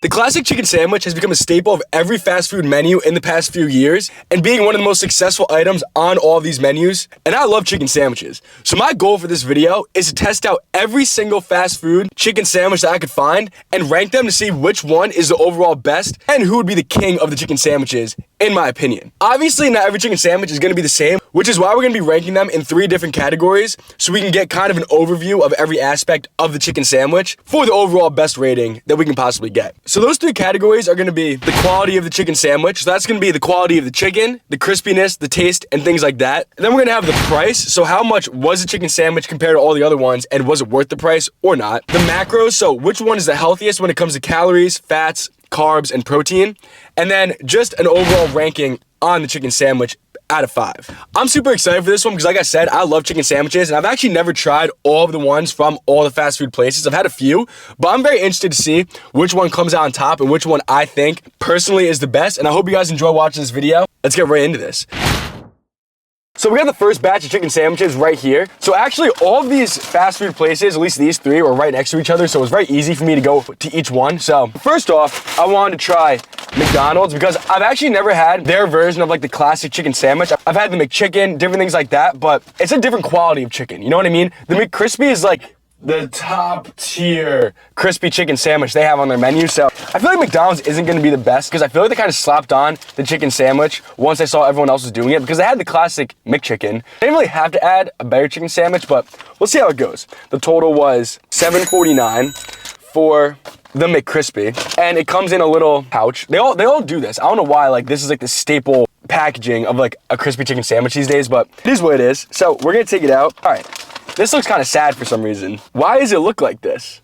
The classic chicken sandwich has become a staple of every fast food menu in the past few years and being one of the most successful items on all of these menus. And I love chicken sandwiches. So my goal for this video is to test out every single fast food chicken sandwich that I could find and rank them to see which one is the overall best and who would be the king of the chicken sandwiches, in my opinion. Obviously, not every chicken sandwich is going to be the same, which is why we're going to be ranking them in 3 different categories so we can get kind of an overview of every aspect of the chicken sandwich for the overall best rating that we can possibly get. So those 3 categories are going to be the quality of the chicken sandwich. So that's going to be the quality of the chicken, the crispiness, the taste, and things like that. And then we're going to have the price. So how much was the chicken sandwich compared to all the other ones, and was it worth the price or not? The macros, so which one is the healthiest when it comes to calories, fats, carbs, and protein. And then just an overall ranking on the chicken sandwich out of 5. I'm super excited for this one because, like I said, I love chicken sandwiches, and I've actually never tried all of the ones from all the fast food places. I've had a few, but I'm very interested to see which one comes out on top and which one I think personally is the best, and I hope you guys enjoy watching this video. Let's get right into this. So we got the first batch of chicken sandwiches right here. So actually all of these fast food places, at least these 3, were right next to each other, so it was very easy for me to go to each one. So first off, I wanted to try McDonald's because I've actually never had their version of like the classic chicken sandwich. I've had the McChicken, different things like that, but it's a different quality of chicken, you know what I mean? The McCrispy is like the top tier crispy chicken sandwich they have on their menu. So I feel like McDonald's isn't going to be the best because I feel like they kind of slapped on the chicken sandwich once I saw everyone else was doing it, because they had the classic McChicken. They didn't really have to add a better chicken sandwich, but we'll see how it goes. The total was $7.49 for the McCrispy, and it comes in a little pouch. They all do this. I don't know why, like, this is like the staple packaging of like a crispy chicken sandwich these days, but it is what it is. So we're gonna take it out. All right. This looks kind of sad for some reason. Why does it look like this?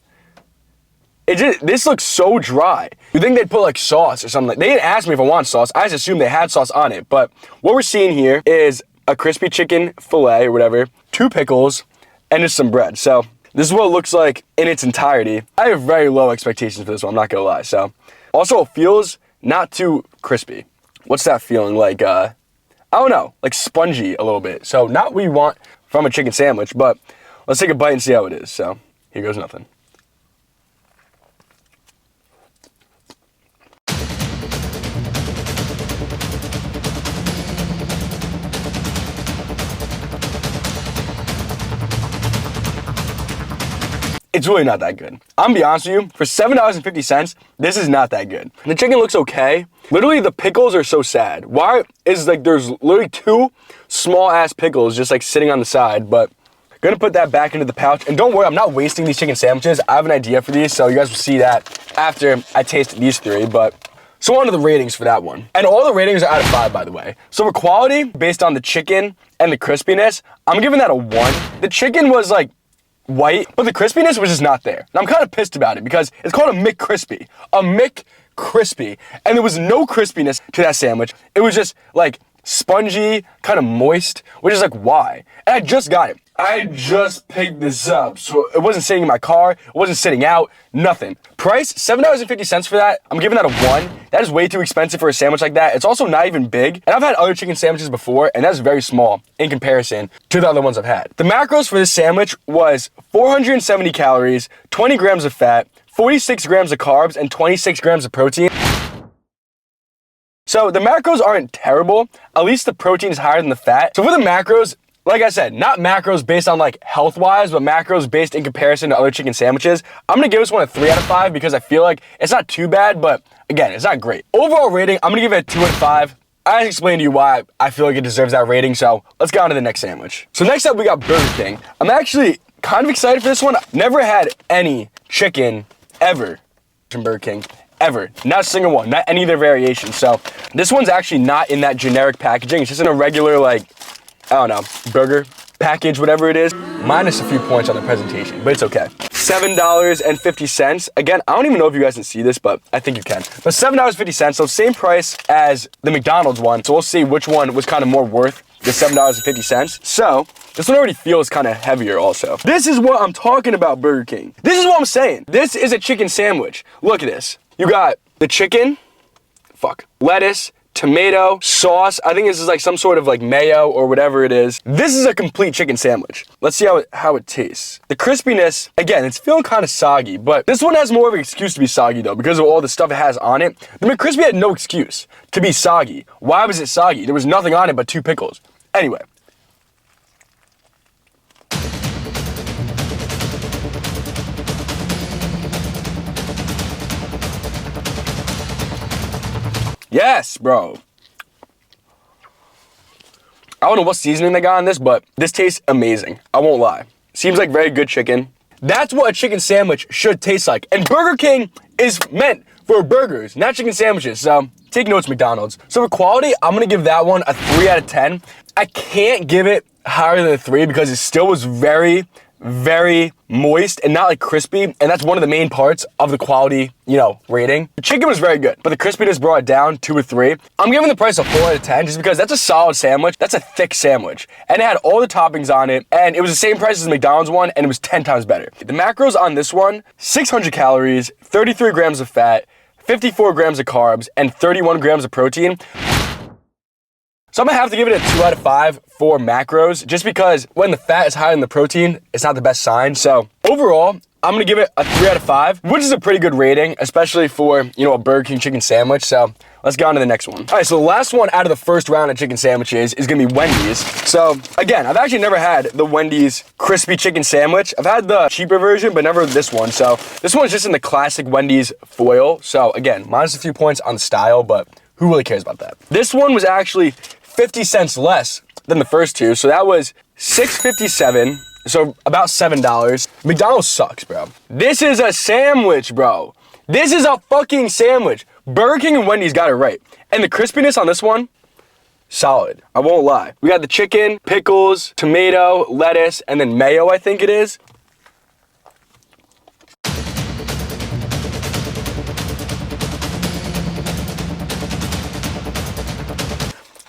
This looks so dry. You think they'd put like sauce or something? They didn't ask me if I want sauce. I just assumed they had sauce on it. But what we're seeing here is a crispy chicken fillet or whatever, 2 pickles, and just some bread. So this is what it looks like in its entirety. I have very low expectations for this one, I'm not gonna lie. So also, it feels not too crispy. What's that feeling like? I don't know, like spongy a little bit. So not what you want from a chicken sandwich, but let's take a bite and see how it is. So here goes nothing. It's really not that good. I'm gonna be honest with you, for $7.50, this is not that good. The chicken looks okay. Literally, the pickles are so sad. Why is like there's literally 2 small ass pickles just like sitting on the side, but gonna put that back into the pouch. And don't worry, I'm not wasting these chicken sandwiches. I have an idea for these, so you guys will see that after I taste these 3, but so on to the ratings for that one. And all the ratings are out of 5, by the way. So for quality, based on the chicken and the crispiness, I'm giving that a 1. The chicken was like white, but the crispiness was just not there. And I'm kind of pissed about it because it's called a McCrispy. A McCrispy. And there was no crispiness to that sandwich. It was just like spongy, kind of moist, which is like, why? And I just got it. I just picked this up, so it wasn't sitting in my car, it wasn't sitting out, nothing. Price, $7.50 for that. I'm giving that a 1. That is way too expensive for a sandwich like that. It's also not even big, and I've had other chicken sandwiches before, and that's very small in comparison to the other ones I've had. The macros for this sandwich was 470 calories, 20 grams of fat, 46 grams of carbs, and 26 grams of protein. So the macros aren't terrible. At least the protein is higher than the fat. So for the macros, like I said, not macros based on like health-wise, but macros based in comparison to other chicken sandwiches. I'm gonna give this one a 3 out of 5 because I feel like it's not too bad, but again, it's not great. Overall rating, I'm gonna give it a 2 out of 5. I explained to you why I feel like it deserves that rating, so let's go on to the next sandwich. So next up, we got Burger King. I'm actually kind of excited for this one. Never had any chicken ever from Burger King. Ever. Not a single one. Not any of their variations. So this one's actually not in that generic packaging. It's just in a regular, like, I don't know, burger package, whatever it is. Minus a few points on the presentation, but it's okay. $7.50. Again, I don't even know if you guys can see this, but I think you can. But $7.50, so same price as the McDonald's one. So we'll see which one was kind of more worth the $7.50. So this one already feels kind of heavier also. This is what I'm talking about, Burger King. This is what I'm saying. This is a chicken sandwich. Look at this. You got the chicken, lettuce, tomato, sauce. I think this is like some sort of like mayo or whatever it is. This is a complete chicken sandwich. Let's see how it tastes. The crispiness, again, it's feeling kind of soggy, but this one has more of an excuse to be soggy though because of all the stuff it has on it. The McCrispy had no excuse to be soggy. Why was it soggy? There was nothing on it but 2 pickles. Anyway. Yes, bro. I don't know what seasoning they got on this, but this tastes amazing. I won't lie. Seems like very good chicken. That's what a chicken sandwich should taste like. And Burger King is meant for burgers, not chicken sandwiches. So take notes, McDonald's. So for quality, I'm gonna give that one a 3 out of 10. I can't give it higher than a 3 because it still was very moist and not like crispy, and that's one of the main parts of the quality, rating. The chicken was very good, but the crispiness brought it down to a 3. I'm giving the price a 4 out of 10 just because that's a solid sandwich. That's a thick sandwich, and it had all the toppings on it, and it was the same price as the McDonald's one, and it was 10 times better. The macros on this one, 600 calories, 33 grams of fat, 54 grams of carbs, and 31 grams of protein. So I'm gonna have to give it a 2 out of 5 for macros, just because when the fat is higher than the protein, it's not the best sign. So overall, I'm gonna give it a 3 out of 5, which is a pretty good rating, especially for, a Burger King chicken sandwich. So let's go on to the next one. All right, so the last one out of the first round of chicken sandwiches is gonna be Wendy's. So again, I've actually never had the Wendy's crispy chicken sandwich. I've had the cheaper version, but never this one. So this one's just in the classic Wendy's foil. So again, minus a few points on the style, but who really cares about that? This one was actually 50 cents less than the first two. So that was $6.57. So about $7. McDonald's sucks, bro. This is a sandwich, bro. This is a fucking sandwich. Burger King and Wendy's got it right. And the crispiness on this one, solid. I won't lie. We got the chicken, pickles, tomato, lettuce, and then mayo, I think it is.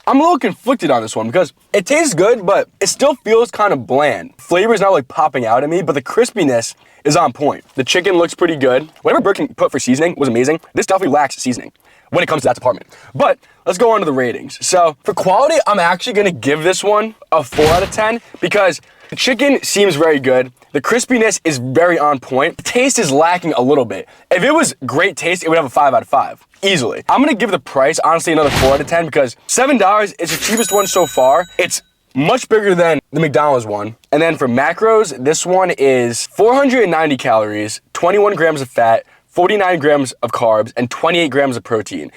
I'm a little conflicted on this one because it tastes good, but it still feels kind of bland. Flavor is not like popping out at me, but the crispiness is on point. The chicken looks pretty good. Whatever Burger King put for seasoning was amazing. This definitely lacks seasoning when it comes to that department. But let's go on to the ratings. So for quality, I'm actually gonna give this one a 4 out of 10 because the chicken seems very good. The crispiness is very on point. The taste is lacking a little bit. If it was great taste, it would have a 5 out of 5. Easily. I'm gonna give the price, honestly, another 4 out of 10 because $7 is the cheapest one so far. It's much bigger than the McDonald's one. And then for macros, this one is 490 calories, 21 grams of fat, 49 grams of carbs, and 28 grams of protein.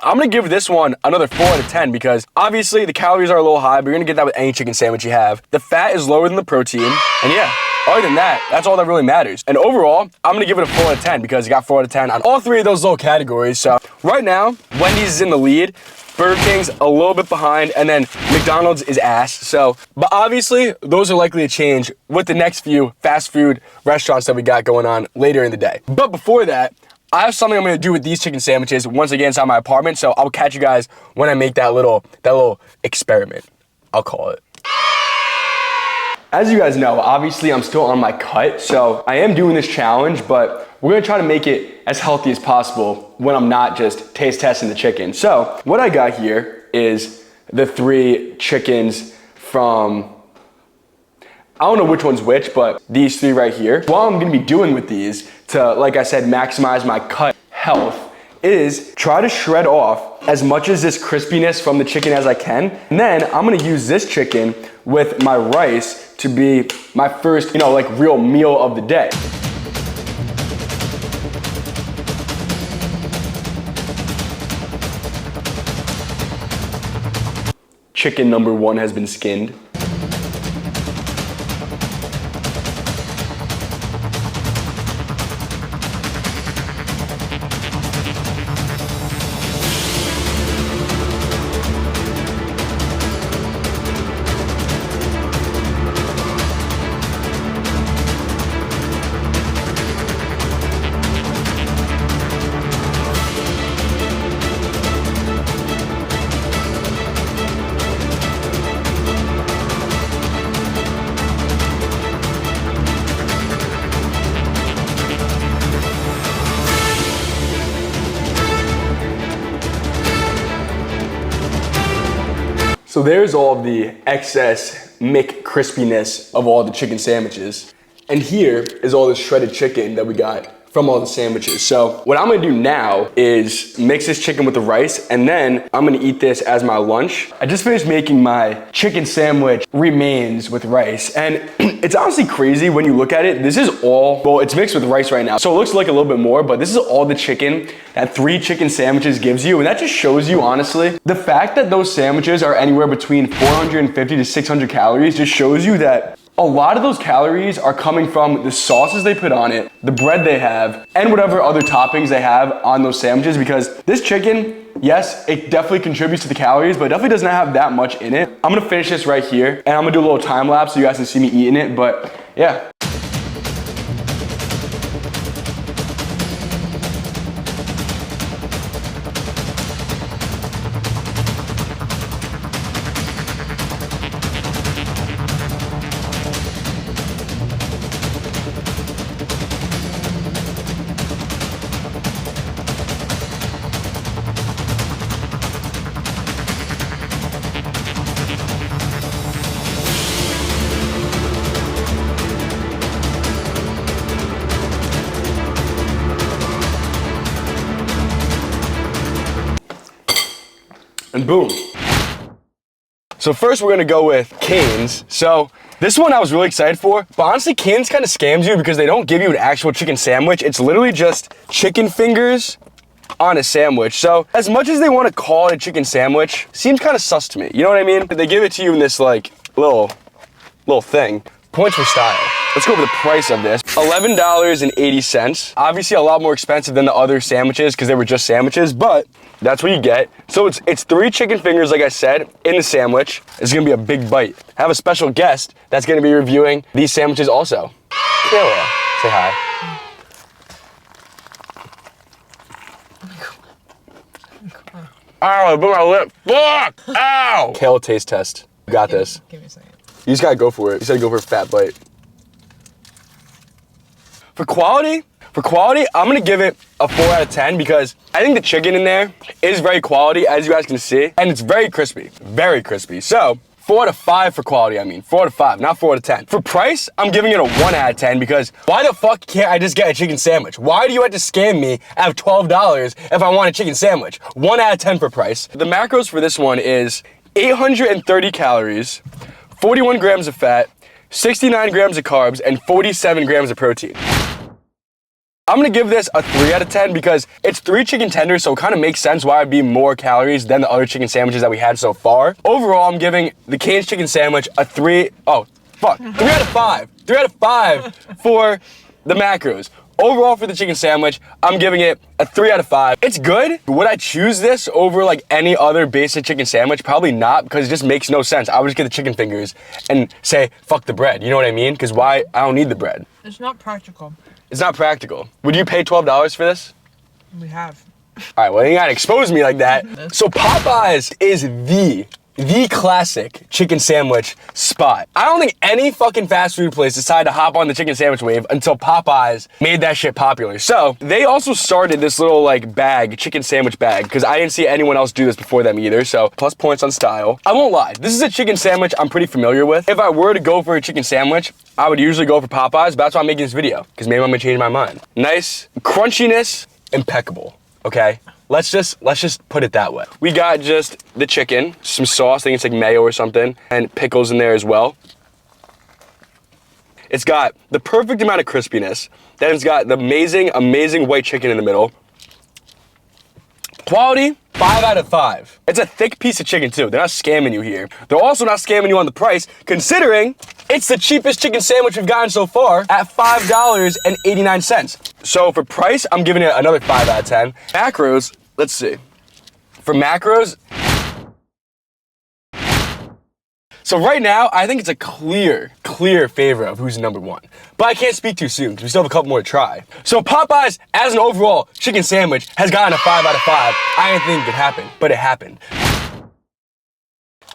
I'm gonna give this one another 4 out of 10 because obviously the calories are a little high, but you're gonna get that with any chicken sandwich you have. The fat is lower than the protein, and yeah. Other than that, that's all that really matters. And overall, I'm gonna give it a 4 out of 10 because it got 4 out of 10 on all 3 of those little categories. So right now, Wendy's is in the lead, Burger King's a little bit behind, and then McDonald's is ass. So, but obviously, those are likely to change with the next few fast food restaurants that we got going on later in the day. But before that, I have something I'm gonna do with these chicken sandwiches once again inside my apartment. So I'll catch you guys when I make that little experiment, I'll call it. As you guys know, obviously I'm still on my cut, so I am doing this challenge, but we're gonna try to make it as healthy as possible when I'm not just taste testing the chicken. So what I got here is the 3 chickens from, I don't know which one's which, but these 3 right here. What I'm gonna be doing with these to, like I said, maximize my cut health is try to shred off as much as this crispiness from the chicken as I can. And then I'm gonna use this chicken with my rice to be my first, real meal of the day. Chicken number 1 has been skinned. So there's all of the excess McCrispiness of all the chicken sandwiches. And here is all the shredded chicken that we got from all the sandwiches. So what I'm gonna do now is mix this chicken with the rice, and then I'm gonna eat this as my lunch. I just finished making my chicken sandwich remains with rice, and it's honestly crazy when you look at it. This is all, well, it's mixed with rice right now, so it looks like a little bit more, but this is all the chicken that 3 chicken sandwiches gives you, and that just shows you, honestly, the fact that those sandwiches are anywhere between 450 to 600 calories just shows you that a lot of those calories are coming from the sauces they put on it, the bread they have, and whatever other toppings they have on those sandwiches, because this chicken, yes, it definitely contributes to the calories, but it definitely does not have that much in it. I'm gonna finish this right here, and I'm gonna do a little time lapse so you guys can see me eating it, but yeah. And boom. So first we're gonna go with Cane's. So this one I was really excited for, but honestly Cane's kind of scams you because they don't give you an actual chicken sandwich. It's literally just chicken fingers on a sandwich. So as much as they want to call it a chicken sandwich, seems kind of sus to me. You know what I mean? They give it to you in this like little thing. Points for style. Let's go over the price of this. $11.80. Obviously a lot more expensive than the other sandwiches because they were just sandwiches, but that's what you get. So it's 3 chicken fingers, like I said, in the sandwich. It's gonna be a big bite. I have a special guest that's gonna be reviewing these sandwiches also. Kayla, say hi. Ow, I bit my lip. Fuck! Ow! Kale taste test. You got this. Give me a second. You just gotta go for it. You said go for a fat bite. For quality, I'm gonna give it a 4 out of 10 because I think the chicken in there is very quality, as you guys can see, and it's very crispy, very crispy. So 4 out of 5 for quality, I mean, 4 out of 5, not 4 out of 10. For price, I'm giving it a 1 out of 10 because why the fuck can't I just get a chicken sandwich? Why do you have to scam me at $12 if I want a chicken sandwich? 1 out of 10 for price. The macros for this one is 830 calories, 41 grams of fat, 69 grams of carbs, and 47 grams of protein. I'm gonna give this a 3 out of 10 because it's 3 chicken tenders, so it kind of makes sense why it'd be more calories than the other chicken sandwiches that we had so far. Overall, I'm giving the Cane's chicken sandwich a 3 out of 5. 3 out of 5 for the macros. Overall for the chicken sandwich, I'm giving it a 3 out of 5. It's good. Would I choose this over like any other basic chicken sandwich? Probably not, because it just makes no sense. I would just get the chicken fingers and say, fuck the bread. You know what I mean? Because why? I don't need the bread. It's not practical. It's not practical. Would you pay $12 for this? We have. All right, well, you gotta expose me like that. So Popeyes is the classic chicken sandwich spot. I don't think any fucking fast food place decided to hop on the chicken sandwich wave until Popeyes made that shit popular. So they also started this little like bag, chicken sandwich bag, because I didn't see anyone else do this before them either. So plus points on style. I won't lie, this is a chicken sandwich I'm pretty familiar with. If I were to go for a chicken sandwich, I would usually go for Popeyes, but that's why I'm making this video, because maybe I'm gonna change my mind. Nice, crunchiness, impeccable, okay? Let's just put it that way. We got just the chicken, some sauce, I think it's like mayo or something, and pickles in there as well. It's got the perfect amount of crispiness. Then it's got the amazing white chicken in the middle. Quality, 5 out of 5. It's a thick piece of chicken too. They're not scamming you here. They're also not scamming you on the price, considering it's the cheapest chicken sandwich we've gotten so far at $5.89. So for price, I'm giving it another 5 out of 10. Macros, let's see. For macros, so right now, I think it's a clear favorite of who's number 1. But I can't speak too soon because we still have a couple more to try. So Popeyes, as an overall chicken sandwich, has gotten a 5 out of 5. I didn't think it could happen, but it happened.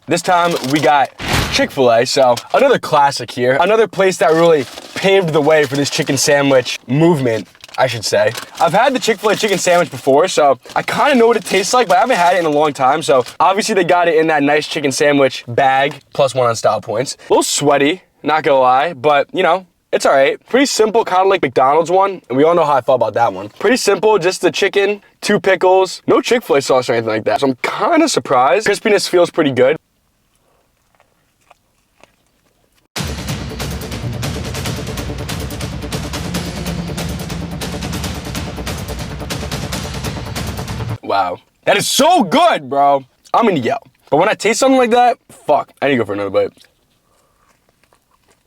This time we got Chick-fil-A, so another classic here. Another place that really paved the way for this chicken sandwich movement. I should say. I've had the Chick-fil-A chicken sandwich before, so I kind of know what it tastes like, but I haven't had it in a long time. So obviously they got it in that nice chicken sandwich bag, +1 on style points. A little sweaty, not gonna lie, but you know, it's all right. Pretty simple, kind of like McDonald's one, and we all know how I felt about that one. Pretty simple, just the chicken, 2 pickles, no Chick-fil-A sauce or anything like that. So I'm kind of surprised. Crispiness feels pretty good. Wow, that is so good, bro. I'm gonna yell. But when I taste something like that, fuck, I need to go for another bite.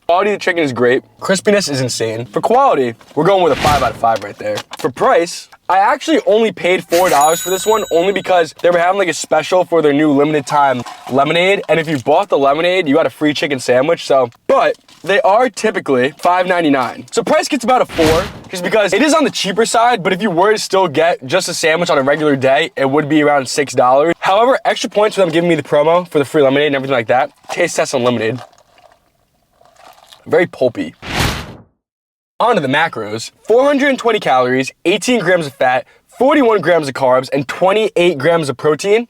Quality of the chicken is great. Crispiness is insane. For quality, we're going with a 5 out of 5 right there. For price, I actually only paid $4 for this one, only because they were having like a special for their new limited time lemonade. And if you bought the lemonade, you got a free chicken sandwich. So, but they are typically $5.99. So price gets about a 4, just because it is on the cheaper side. But if you were to still get just a sandwich on a regular day, it would be around $6. However, extra points for them giving me the promo for the free lemonade and everything like that. Taste test unlimited. Very pulpy. On to the macros. 420 calories, 18 grams of fat, 41 grams of carbs, and 28 grams of protein,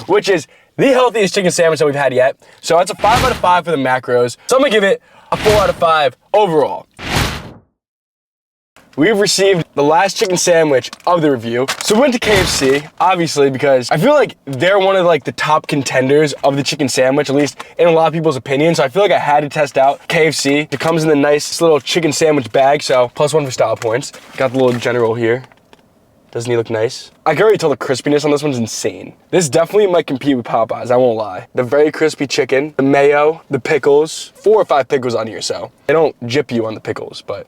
which is the healthiest chicken sandwich that we've had yet. So that's a 5 out of 5 for the macros. So I'm gonna give it a 4 out of 5 overall. We've received the last chicken sandwich of the review. So we went to KFC, obviously, because I feel like they're one of like the top contenders of the chicken sandwich, at least in a lot of people's opinion. So I feel like I had to test out KFC. It comes in the nice little chicken sandwich bag, so +1 for style points. Got the little general here. Doesn't he look nice? I can already tell the crispiness on this one's insane. This definitely might compete with Popeyes, I won't lie. The very crispy chicken, the mayo, the pickles, 4 or 5 pickles on here, so they don't jip you on the pickles, but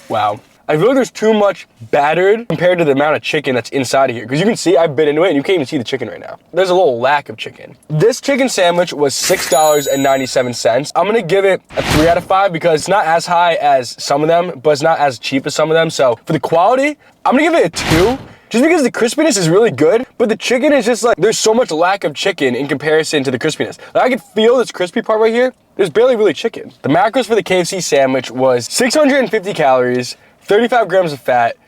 wow. I feel like there's too much battered compared to the amount of chicken that's inside of here. Because you can see, I've bit into it and you can't even see the chicken right now. There's a little lack of chicken. This chicken sandwich was $6.97. I'm gonna give it a 3 out of 5 because it's not as high as some of them, but it's not as cheap as some of them. So for the quality, I'm gonna give it a 2. Just because the crispiness is really good, but the chicken is just like, there's so much lack of chicken in comparison to the crispiness. Like, I can feel this crispy part right here. There's barely really chicken. The macros for the KFC sandwich was 650 calories, 35 grams of fat,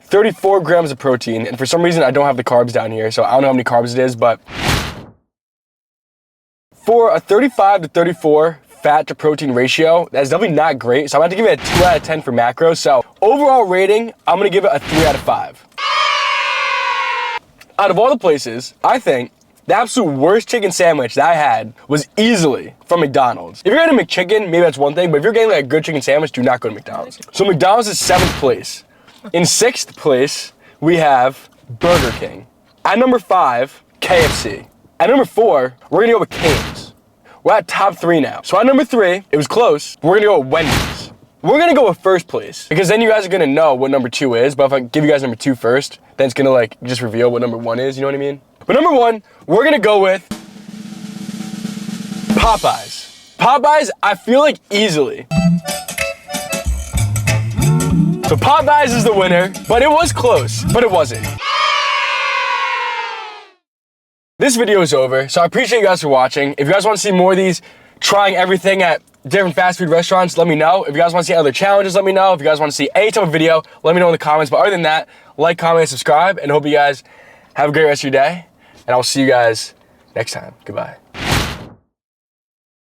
34 grams of protein, and for some reason I don't have the carbs down here, so I don't know how many carbs it is, but for a 35 to 34 fat to protein ratio, that's definitely not great, so I'm gonna have to give it a 2 out of 10 for macros. So overall rating, I'm gonna give it a 3 out of 5. Out of all the places, I think the absolute worst chicken sandwich that I had was easily from McDonald's. If you're getting a McChicken, maybe that's one thing, but if you're getting like a good chicken sandwich, do not go to McDonald's. So McDonald's is 7th place. In 6th place, we have Burger King. At number 5, KFC. At number 4, we're gonna go with Cane's. We're at top 3 now. So at number 3, it was close, we're gonna go with Wendy's. We're gonna go with 1st place, because then you guys are gonna know what number 2 is, but if I give you guys number 2 first, then it's gonna like just reveal what number 1 is, you know what I mean? But number 1, we're gonna go with Popeyes. Popeyes, I feel like easily. So Popeyes is the winner, but it was close, but it wasn't. This video is over, so I appreciate you guys for watching. If you guys want to see more of these, trying everything at different fast food restaurants, let me know. If you guys want to see other challenges, let me know. If you guys want to see any type of video, let me know in the comments. But other than that, like, comment, and subscribe, and hope you guys have a great rest of your day. And I'll see you guys next time. Goodbye.